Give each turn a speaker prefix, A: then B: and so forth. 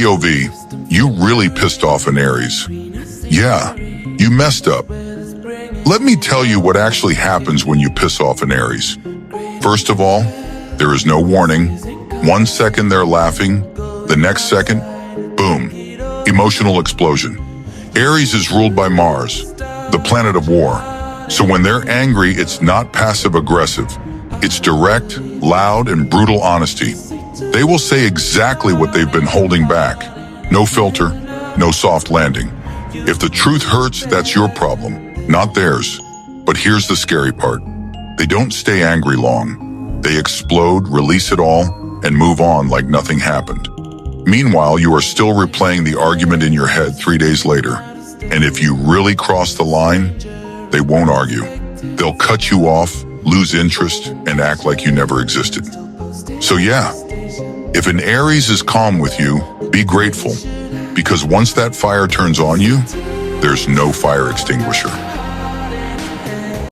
A: POV, you really pissed off an Aries. Yeah, you messed up. Let me tell you what actually happens when you piss off an Aries. First of all, there is no warning. 1 second they're laughing, the next second, boom, emotional explosion. Aries is ruled by Mars, the planet of war. So when they're angry, it's not passive-aggressive. It's direct, loud, and brutal honesty. They will say exactly what they've been holding back. No filter, no soft landing. If the truth hurts, that's your problem, not theirs. But here's the scary part. They don't stay angry long. They explode, release it all, and move on like nothing happened. Meanwhile, you are still replaying the argument in your head 3 days later. And if you really cross the line, they won't argue. They'll cut you off, lose interest, and act like you never existed. So yeah, if an Aries is calm with you, be grateful. Because once that fire turns on you, there's no fire extinguisher.